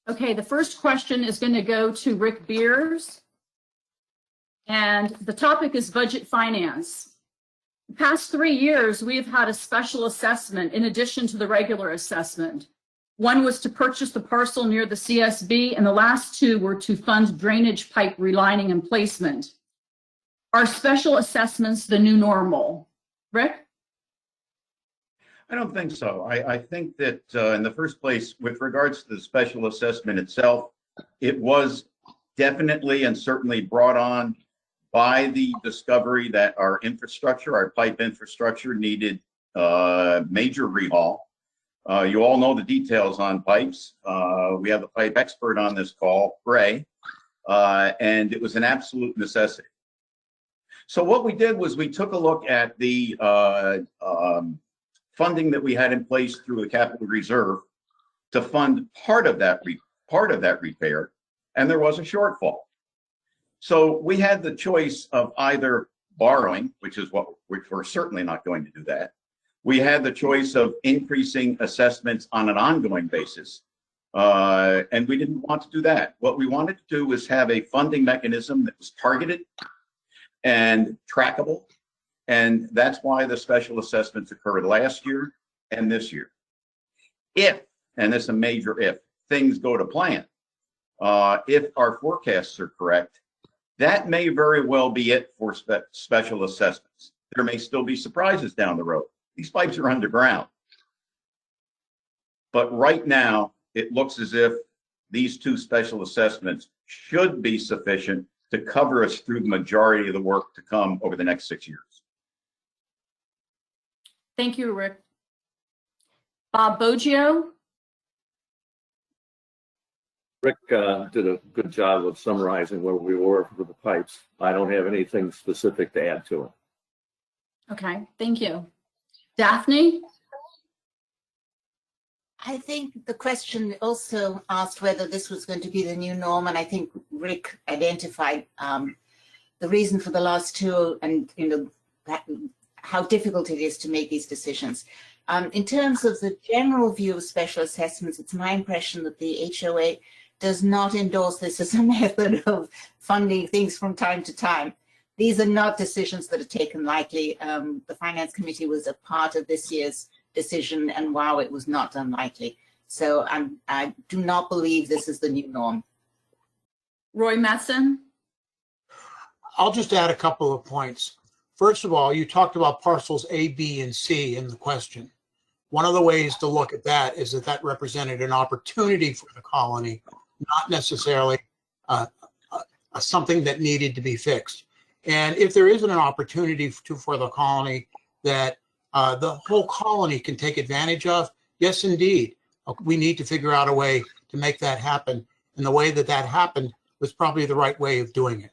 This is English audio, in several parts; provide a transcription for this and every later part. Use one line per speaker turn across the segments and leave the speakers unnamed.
Okay, the first question is going to go to Rick Beers, and the topic is budget finance. The past 3 years, we've had a special assessment in addition to the regular assessment. One was to purchase the parcel near the CSB, and the last two were to fund drainage pipe relining and placement. Are special assessments the new normal? Rick?
I don't think so. I think that in the first place, with regards to the special assessment itself, it was definitely and certainly brought on by the discovery that our infrastructure, our pipe infrastructure, needed major rehaul. You all know the details on pipes. We have the pipe expert on this call, Ray, and it was an absolute necessity. So what we did was we took a look at the funding that we had in place through the capital reserve to fund part of that repair, and there was a shortfall. So we had the choice of either borrowing, which we're certainly not going to do that. We had the choice of increasing assessments on an ongoing basis, and we didn't want to do that. What we wanted to do was have a funding mechanism that was targeted and trackable, and that's why the special assessments occurred last year and this year. If, and this is a major if, things go to plan, if our forecasts are correct, that may very well be it for special assessments. There may still be surprises down the road. These pipes are underground. But right now, it looks as if these two special assessments should be sufficient to cover us through the majority of the work to come over the next 6 years.
Thank you, Rick. Bob Boggio.
Rick did a good job of summarizing where we were with the pipes. I don't have anything specific to add to it.
Okay, thank you. Daphne?
I think the question also asked whether this was going to be the new norm, and I think Rick identified the reason for the last two, and how difficult it is to make these decisions. In terms of the general view of special assessments, it's my impression that the HOA does not endorse this as a method of funding things from time to time. These are not decisions that are taken lightly. The Finance Committee was a part of this year's decision, and wow, it was not done lightly. So I do not believe this is the new norm.
Roy Messon?
I'll just add a couple of points. First of all, you talked about parcels A, B, and C in the question. One of the ways to look at that is that represented an opportunity for the colony, not necessarily something that needed to be fixed. And if there isn't an opportunity for the colony that the whole colony can take advantage of, yes, indeed, we need to figure out a way to make that happen. And the way that happened was probably the right way of doing it.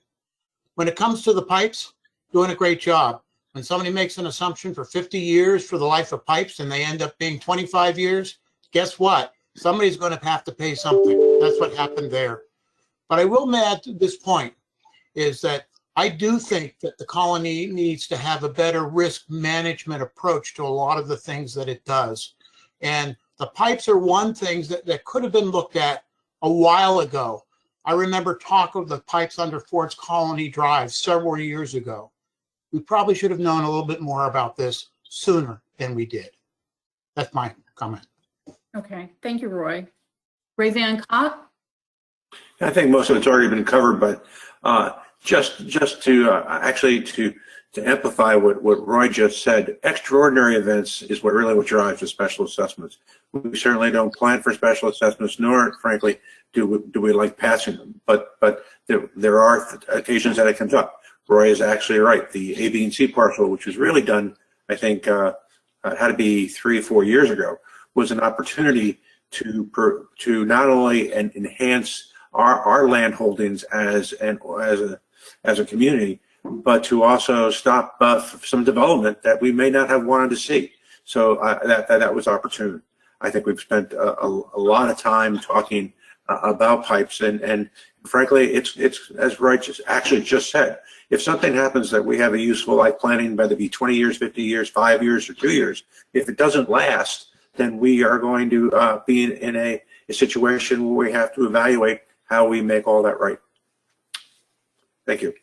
When it comes to the pipes, doing a great job. When somebody makes an assumption for 50 years for the life of pipes and they end up being 25 years, guess what? Somebody's going to have to pay something. That's what happened there. But I will add to this point is that I do think that the colony needs to have a better risk management approach to a lot of the things that it does. And the pipes are one thing that could have been looked at a while ago. I remember talk of the pipes under Ford's Colony Drive several years ago. We probably should have known a little bit more about this sooner than we did. That's my comment.
Okay, thank you, Roy. Ray Van Cott?
I think most of it's already been covered, but just to actually to amplify what Roy just said, extraordinary events is what drives the special assessments. We certainly don't plan for special assessments, nor, frankly, do we like passing them. But there are occasions that it comes up. Roy is actually right. The A, B, and C parcel, which was really done, I think, had to be 3 or 4 years ago, was an opportunity to not only enhance our land holdings as a community, but to also stop some development that we may not have wanted to see. So that was opportune. I think we've spent a lot of time talking about pipes, and frankly, it's as Roy just said. If something happens that we have a useful life planning, whether it be 20 years, 50 years, 5 years, or 2 years, if it doesn't last, then we are going to be in a situation where we have to evaluate how we make all that right. Thank you.